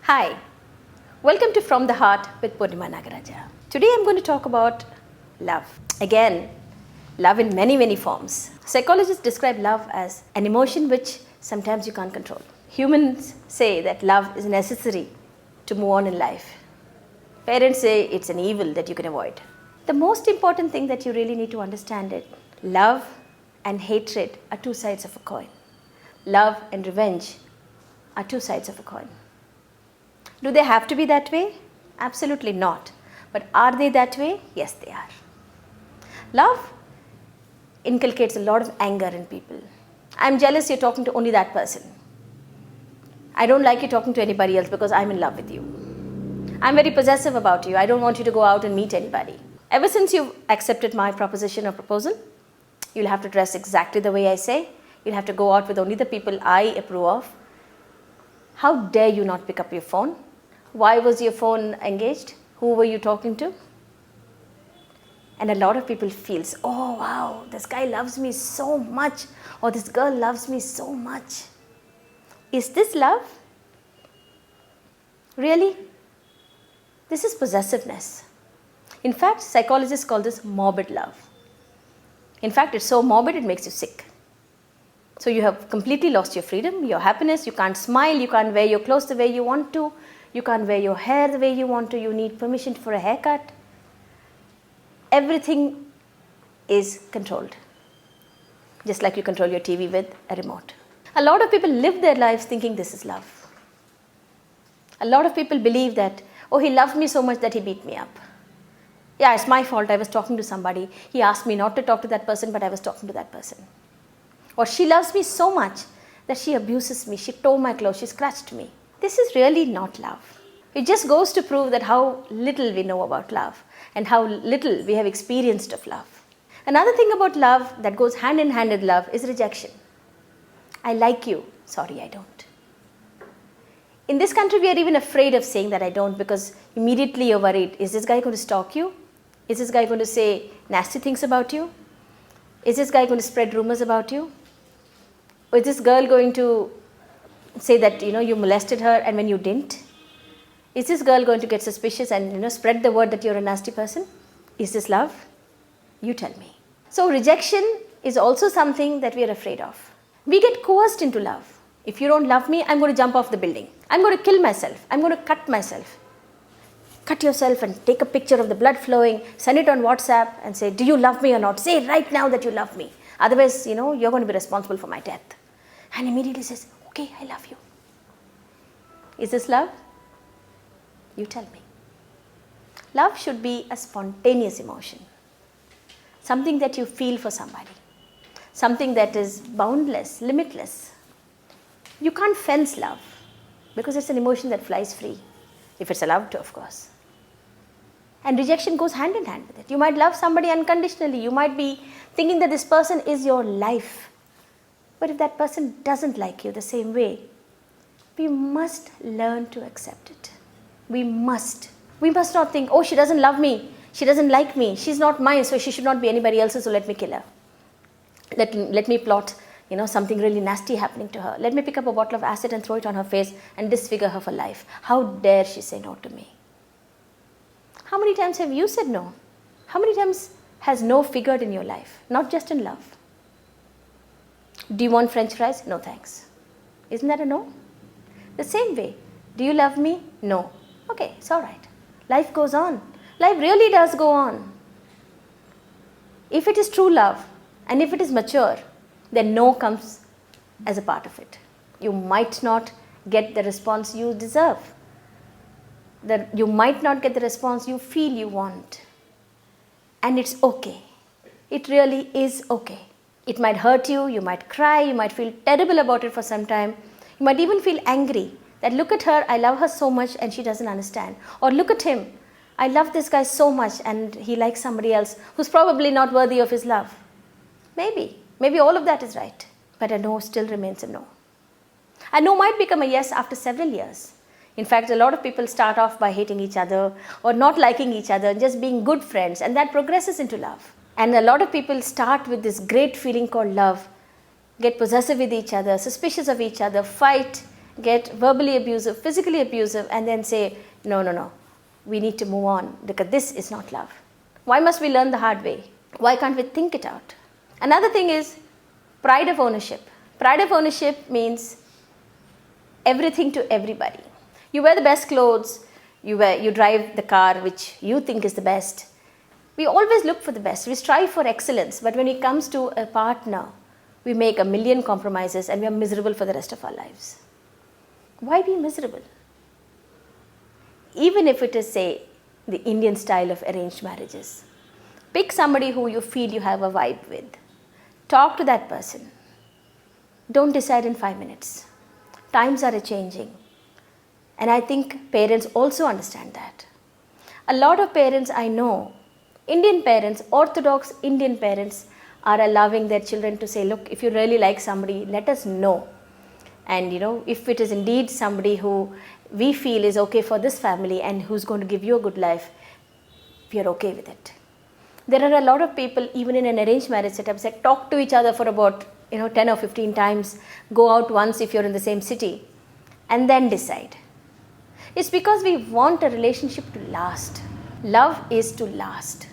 Hi, welcome to From the Heart with Purnima Nagaraja. Today I'm going to talk about love. Again, love in many forms. Psychologists describe love as an emotion which sometimes you can't control. Humans say that love is necessary to move on in life. Parents say it's an evil that you can avoid. The most important thing that you really need to understand is love and hatred are two sides of a coin. Love and revenge are two sides of a coin. Do they have to be that way? Absolutely not. But are they that way? Yes, they are. Love inculcates a lot of anger in people. I'm jealous you're talking to only that person. I don't like you talking to anybody else because I'm in love with you. I'm very possessive about you. I don't want you to go out and meet anybody. Ever since you've accepted my proposition or proposal, you'll have to dress exactly the way I say. You'll have to go out with only the people I approve of. How dare you not pick up your phone? Why was your phone engaged? Who were you talking to? And a lot of people feels, oh wow, this guy loves me so much, or this girl loves me so much. Is this love? Really? This is possessiveness. In fact, psychologists call this morbid love. In fact, it's so morbid it makes you sick. So you have completely lost your freedom, your happiness, you can't smile, you can't wear your clothes the way you want to, you can't wear your hair the way you want to, you need permission for a haircut. Everything is controlled, just like you control your TV with a remote. A lot of people live their lives thinking this is love. A lot of people believe that, oh, he loved me so much that he beat me up. Yeah, it's my fault, I was talking to somebody. He asked me not to talk to that person, but I was talking to that person. Or she loves me so much that she abuses me, she tore my clothes, she scratched me. This is really not love. It just goes to prove that how little we know about love and how little we have experienced of love. Another thing about love that goes hand in hand with love is rejection. I like you, sorry I don't. In this country we are even afraid of saying that I don't because immediately you're worried, is this guy going to stalk you? Is this guy going to say nasty things about you? Is this guy going to spread rumors about you? Or is this girl going to say that you molested her and when you didn't? Is this girl going to get suspicious and spread the word that you're a nasty person? Is this love? You tell me. So rejection is also something that we are afraid of. We get coerced into love. If you don't love me, I'm going to jump off the building. I'm going to kill myself. I'm going to cut myself. Cut yourself and take a picture of the blood flowing, send it on WhatsApp and say, do you love me or not? Say right now that you love me. Otherwise, you're going to be responsible for my death. And immediately says, okay, I love you. Is this love? You tell me. Love should be a spontaneous emotion. Something that you feel for somebody. Something that is boundless, limitless. You can't fence love because it's an emotion that flies free. If it's allowed to, of course. And rejection goes hand in hand with it. You might love somebody unconditionally. You might be thinking that this person is your life. But if that person doesn't like you the same way, we must learn to accept it. We must. We must not think, oh, she doesn't love me. She doesn't like me. She's not mine, so she should not be anybody else's, so let me kill her. Let me plot, something really nasty happening to her. Let me pick up a bottle of acid and throw it on her face and disfigure her for life. How dare she say no to me? How many times have you said no? How many times has no figured in your life? Not just in love. Do you want French fries? No thanks. Isn't that a no? The same way. Do you love me? No. Okay, it's alright. Life goes on. Life really does go on. If it is true love and if it is mature, then no comes as a part of it. You might not get the response you deserve. You might not get the response you feel you want. And it's okay. It really is okay. It might hurt you, you might cry, you might feel terrible about it for some time. You might even feel angry that look at her, I love her so much and she doesn't understand. Or look at him, I love this guy so much and he likes somebody else who's probably not worthy of his love. Maybe all of that is right, but a no still remains a no. A no might become a yes after several years. In fact, a lot of people start off by hating each other or not liking each other and just being good friends, and that progresses into love. And a lot of people start with this great feeling called love, get possessive with each other, suspicious of each other, fight, get verbally abusive, physically abusive, and then say, no, we need to move on because this is not love. Why must we learn the hard way? Why can't we think it out? Another thing is pride of ownership. Pride of ownership means everything to everybody. You wear the best clothes, you drive the car which you think is the best. We always look for the best. We strive for excellence. But when it comes to a partner, we make a million compromises and we are miserable for the rest of our lives. Why be miserable? Even if it is, say, the Indian style of arranged marriages. Pick somebody who you feel you have a vibe with. Talk to that person. Don't decide in 5 minutes. Times are changing. And I think parents also understand that. A lot of parents I know, Indian parents, Orthodox Indian parents, are allowing their children to say, look, if you really like somebody, let us know. And if it is indeed somebody who we feel is okay for this family and who's going to give you a good life, we are okay with it. There are a lot of people, even in an arranged marriage setup, that talk to each other for about 10 or 15 times, go out once if you're in the same city, and then decide. It's because we want a relationship to last. Love is to last.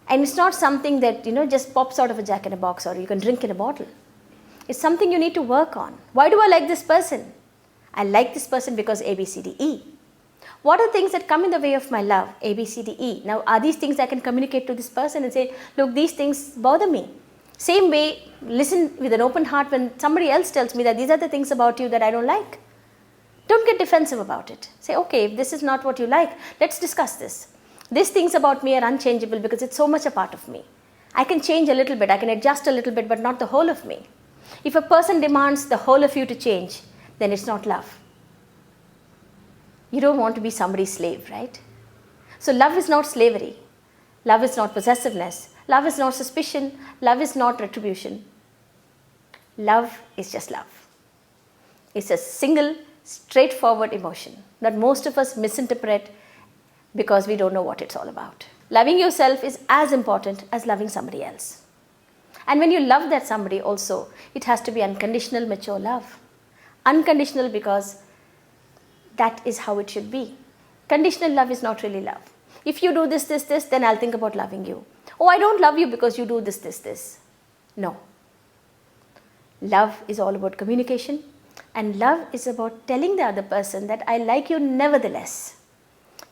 And it's not something that just pops out of a jack in a box or you can drink in a bottle. It's something you need to work on. Why do I like this person? I like this person because A, B, C, D, E. What are things that come in the way of my love? A, B, C, D, E. Now, are these things I can communicate to this person and say, look, these things bother me. Same way, listen with an open heart when somebody else tells me that these are the things about you that I don't like. Don't get defensive about it. Say, okay, if this is not what you like, let's discuss this. These things about me are unchangeable because it's so much a part of me. I can change a little bit, I can adjust a little bit, but not the whole of me. If a person demands the whole of you to change, then it's not love. You don't want to be somebody's slave, right? So love is not slavery. Love is not possessiveness. Love is not suspicion. Love is not retribution. Love is just love. It's a single, straightforward emotion that most of us misinterpret because we don't know what it's all about. Loving yourself is as important as loving somebody else. And when you love that somebody also, it has to be unconditional, mature love. Unconditional because that is how it should be. Conditional love is not really love. If you do this, then I'll think about loving you. Oh, I don't love you because you do this. No. Love is all about communication. And love is about telling the other person that I like you nevertheless.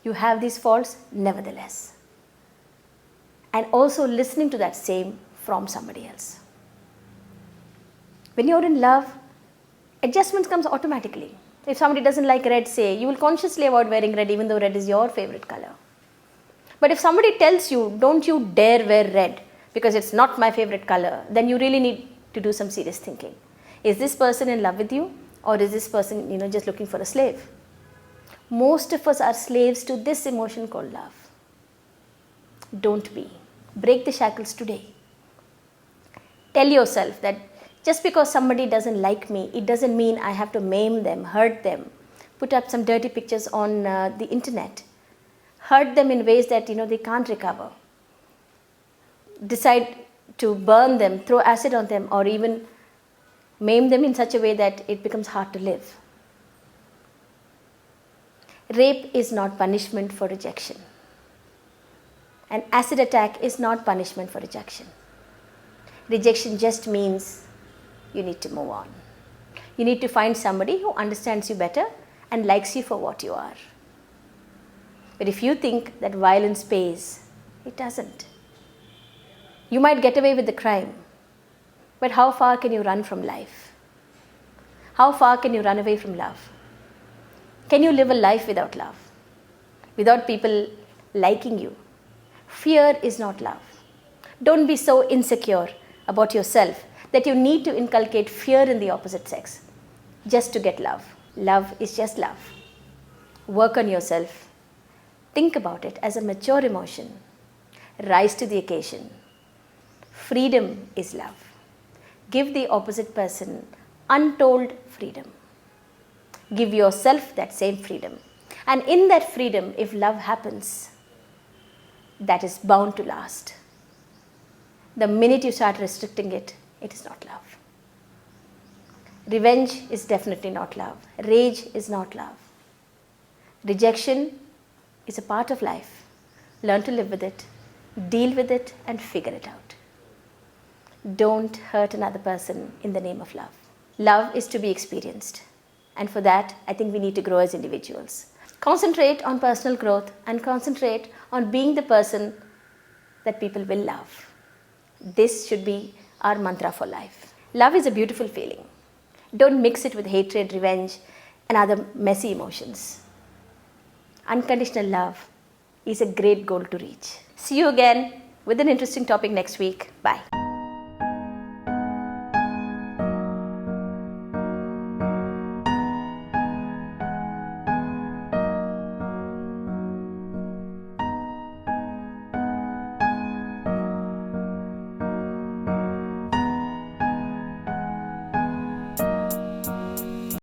You have these faults nevertheless. And also listening to that same from somebody else. When you're in love, adjustments comes automatically. If somebody doesn't like red, say, you will consciously avoid wearing red even though red is your favorite color. But if somebody tells you, don't you dare wear red because it's not my favorite color, then you really need to do some serious thinking. Is this person in love with you or is this person, just looking for a slave? Most of us are slaves to this emotion called love. Don't be. Break the shackles today. Tell yourself that just because somebody doesn't like me, it doesn't mean I have to maim them, hurt them, put up some dirty pictures on the internet, hurt them in ways that they can't recover, decide to burn them, throw acid on them, or even maim them in such a way that it becomes hard to live. Rape is not punishment for rejection. An acid attack is not punishment for rejection. Rejection just means you need to move on. You need to find somebody who understands you better and likes you for what you are. But if you think that violence pays, it doesn't. You might get away with the crime, but how far can you run from life? How far can you run away from love? Can you live a life without love? Without people liking you? Fear is not love. Don't be so insecure about yourself that you need to inculcate fear in the opposite sex just to get love. Love is just love. Work on yourself. Think about it as a mature emotion. Rise to the occasion. Freedom is love. Give the opposite person untold freedom. Give yourself that same freedom. And in that freedom, if love happens, that is bound to last. The minute you start restricting it, it is not love. Revenge is definitely not love. Rage is not love. Rejection is a part of life. Learn to live with it, deal with it, and figure it out. Don't hurt another person in the name of love. Love is to be experienced. And for that, I think we need to grow as individuals. Concentrate on personal growth and concentrate on being the person that people will love. This should be our mantra for life. Love is a beautiful feeling. Don't mix it with hatred, revenge, and other messy emotions. Unconditional love is a great goal to reach. See you again with an interesting topic next week. Bye.